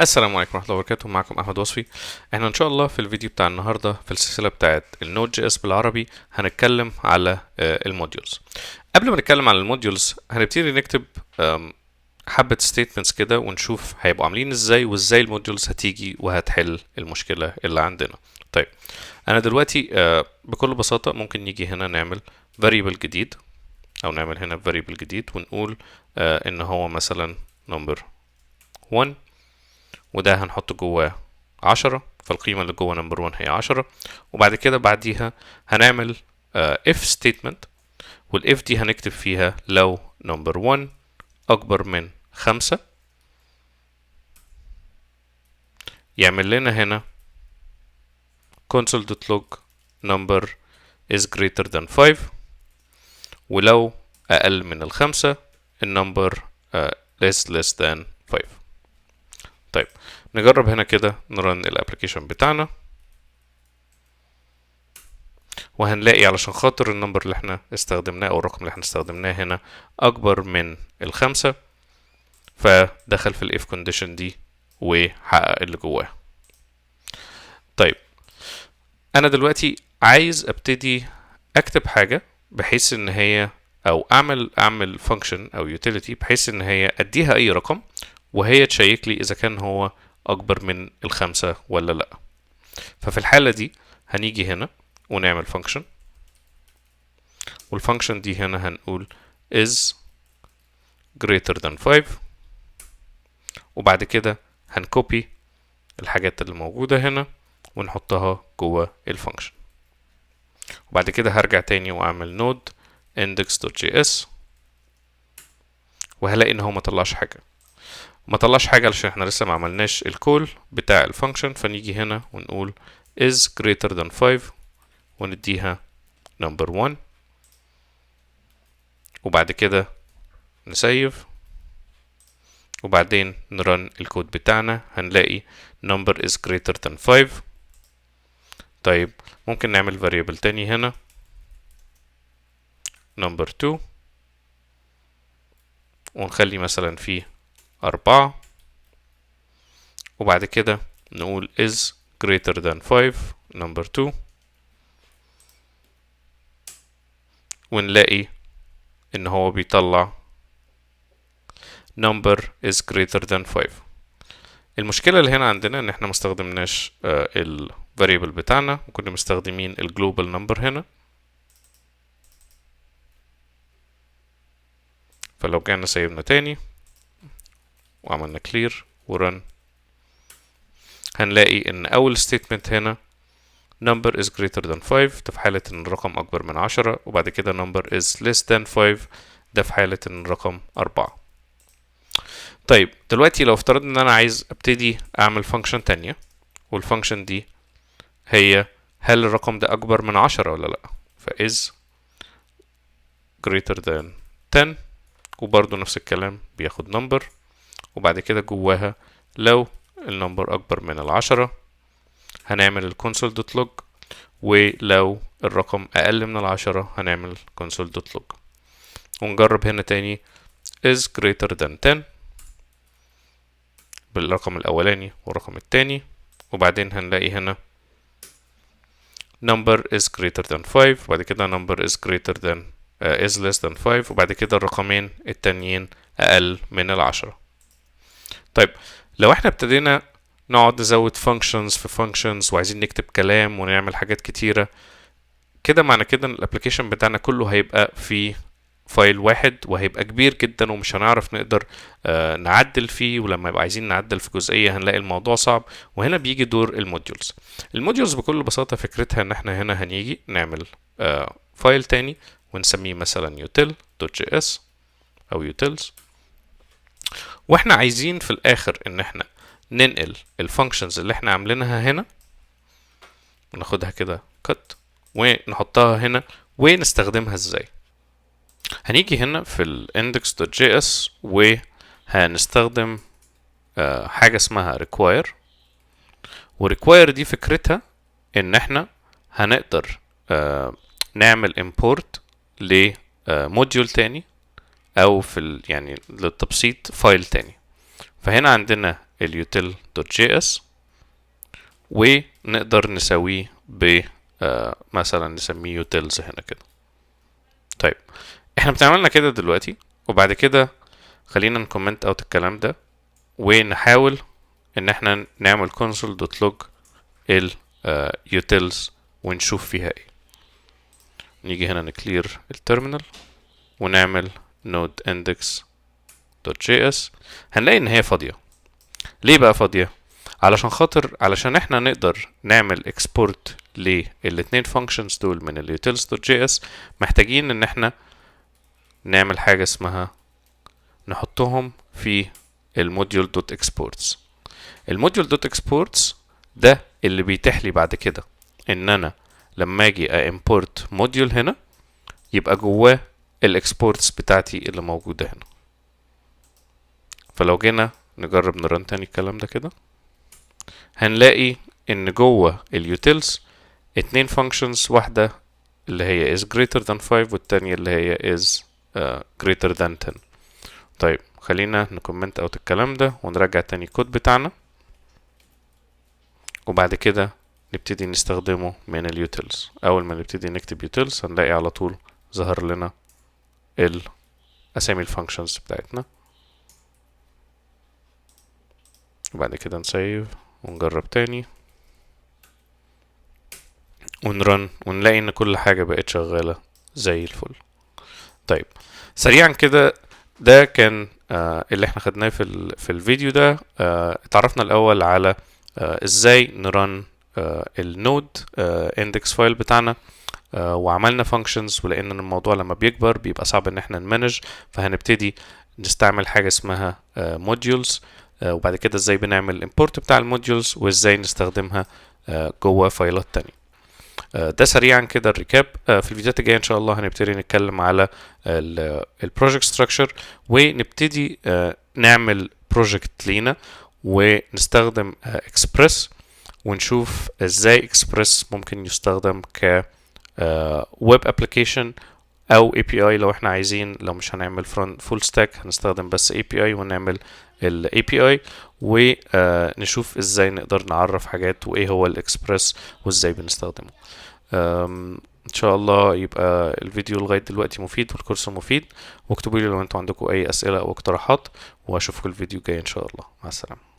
السلام عليكم ورحمة الله وبركاته. معكم أحمد وصفي. احنا إن شاء الله في الفيديو بتاع النهاردة في السلسلة بتاعت النود جي اس بالعربي هنتكلم على الموديولز. قبل ما نتكلم على الموديولز هنبتدي نكتب حبة ستيتمنتس كده ونشوف هيبقوا عاملين ازاي وازاي الموديولز هتيجي وهتحل المشكلة اللي عندنا. طيب أنا دلوقتي بكل بساطة ممكن نيجي هنا نعمل variable جديد أو نعمل هنا variable جديد ونقول إن هو مثلا number 1 وده هنحط جواه 10، فالقيمة اللي جوه نمبر 1 هي 10. وبعد كده بعديها هنعمل if statement، والif دي هنكتب فيها لو نمبر 1 أكبر من 5 يعمل لنا هنا console.log number is greater than 5، ولو أقل من الخمسة النمبر is less than 5. طيب نجرب هنا كده نرن الابليكيشن بتاعنا، وهنلاقي علشان خاطر النمبر اللي احنا استخدمناه او الرقم اللي احنا استخدمناه هنا اكبر من الخمسة، فدخل في الاف كونديشن دي وحقق اللي جواه. طيب انا دلوقتي عايز ابتدي اكتب حاجة بحيث ان هي او اعمل فانكشن او يوتيليتي بحيث ان هي اديها اي رقم وهي تشيك لي اذا كان هو اكبر من الخمسة ولا لا. ففي الحالة دي هنيجي هنا ونعمل فانكشن، والفانكشن دي هنا هنقول is greater than 5، وبعد كده هنكوبي الحاجات اللي موجودة هنا ونحطها جوه الفانكشن. وبعد كده هرجع تاني واعمل node index.js وهلاقي ان هو ما طلعش حاجة علشان احنا لسه ما عملناش الكول بتاع الفانكشن. فنيجي هنا ونقول is greater than 5 ونديها number 1، وبعد كده نسيف وبعدين نرن الكود بتاعنا هنلاقي number is greater than 5. طيب ممكن نعمل variable تاني هنا number 2 ونخلي مثلا فيه 4، وبعد كده نقول is greater than 5 number 2 ونلاقي ان هو بيطلع number is greater than 5. المشكلة اللي هنا عندنا ان احنا مستخدمناش ال variable بتاعنا وكنا مستخدمين ال global number هنا. فلو جينا سيبنا تاني وعملنا clear ورن هنلاقي ان اول statement هنا number is greater than 5 ده في حالة ان الرقم اكبر من 10، وبعد كده number is less than 5 ده في حالة ان الرقم 4. طيب دلوقتي لو افترضنا ان انا عايز ابتدي اعمل فانكشن تانية، والفانكشن دي هي هل الرقم ده اكبر من 10 ولا لا، is greater than 10 وبرضو نفس الكلام بياخد number، وبعد كده جواها لو النمبر اكبر من 10 هنعمل console.log، ولو الرقم اقل من 10 هنعمل console.log. ونجرب هنا تاني is greater than 10 بالرقم الاولاني والرقم التاني، وبعدين هنلاقي هنا number is greater than 5 وبعد كده number is greater than is less than 5 وبعد كده الرقمين التانيين اقل من 10. طيب لو احنا ابتدينا نقعد نزود functions في functions وعايزين نكتب كلام ونعمل حاجات كتيرة كده، معنى كده ان الابليكيشن بتاعنا كله هيبقى في فايل واحد وهيبقى كبير جدا ومش هنعرف نقدر نعدل فيه، ولما يبقى عايزين نعدل في جزئية هنلاقي الموضوع صعب. وهنا بيجي دور الموديولز بكل بساطة. فكرتها ان احنا هنا هنيجي نعمل فايل تاني ونسميه مثلا util.js او utils، واحنا عايزين في الاخر ان احنا ننقل الفانكشنز اللي احنا عاملينها هنا وناخدها كده cut ونحطها هنا ونستخدمها ازاي. هنيجي هنا في ال index.js وهنستخدم حاجة اسمها require، و require دي فكرتها ان احنا هنقدر نعمل import لموديول تاني او في يعني للتبسيط فايل تاني. فهنا عندنا util.js ونقدر نسويه ب مثلا نسميه utils هنا كده. طيب احنا بتعملنا كده دلوقتي، وبعد كده خلينا نكومنت اوت الكلام ده ونحاول ان احنا نعمل console.log ال utils ونشوف فيها ايه. نيجي هنا نكلير التيرمينال ونعمل node index.js. هنلاقي ان هي فاضية. ليه بقى فاضية؟ علشان احنا نقدر نعمل export للاتنين functions دول من ال utils.js محتاجين ان احنا نعمل حاجة اسمها نحطهم في الموديول.exports. الموديول.exports ده اللي بيتيح لي بعد كده ان انا لما اجي امبورت موديول هنا يبقى جواه الاكسبورتس بتاعتي اللي موجودة هنا. فلو جينا نجرب نرن تاني الكلام ده كده هنلاقي ان جوه اليوتيلز اتنين functions، واحدة اللي هي is greater than 5 والتانية اللي هي is greater than 10. طيب خلينا نكومنت اوت الكلام ده ونرجع تاني الكود بتاعنا، وبعد كده نبتدي نستخدمه من اليوتيلز. اول ما نبتدي نكتب يوتيلز هنلاقي على طول ظهر لنا الاسامي الفانكشنز بتاعتنا، وبعد كده نسيف ونجرب تاني ونرن ونلاقي ان كل حاجة بقت شغالة زي الفل. طيب سريعا كده ده كان اللي احنا خدناه في الفيديو ده. اتعرفنا الاول على ازاي نرن النود اندكس فايل بتاعنا، وعملنا functions، ولان الموضوع لما بيكبر بيبقى صعب ان احنا نمانج، فهنبتدي نستعمل حاجة اسمها modules، وبعد كده ازاي بنعمل import بتاع الموديولز وازاي نستخدمها جوه فايلات تانية. ده سريعا كده الريكاب. في الفيديوهات الجايه ان شاء الله هنبتدي نتكلم على البروجكت ستراكشر، ونبتدي نعمل بروجكت لينا ونستخدم اكسبريس، ونشوف ازاي اكسبريس ممكن يستخدم ك ويب ابلكيشن او اي بي اي لو احنا عايزين. لو مش هنعمل فرونت فول ستاك هنستخدم بس اي بي اي ونعمل الاي بي اي، ونشوف ازاي نقدر نعرف حاجات وايه هو الاكسبريس وازاي بنستخدمه. ان شاء الله يبقى الفيديو لغايه دلوقتي مفيد والكورس مفيد، واكتبوا لي لو انتوا عندكم اي اسئله او اقتراحات، واشوفكم الفيديو الجاي ان شاء الله. مع السلامه.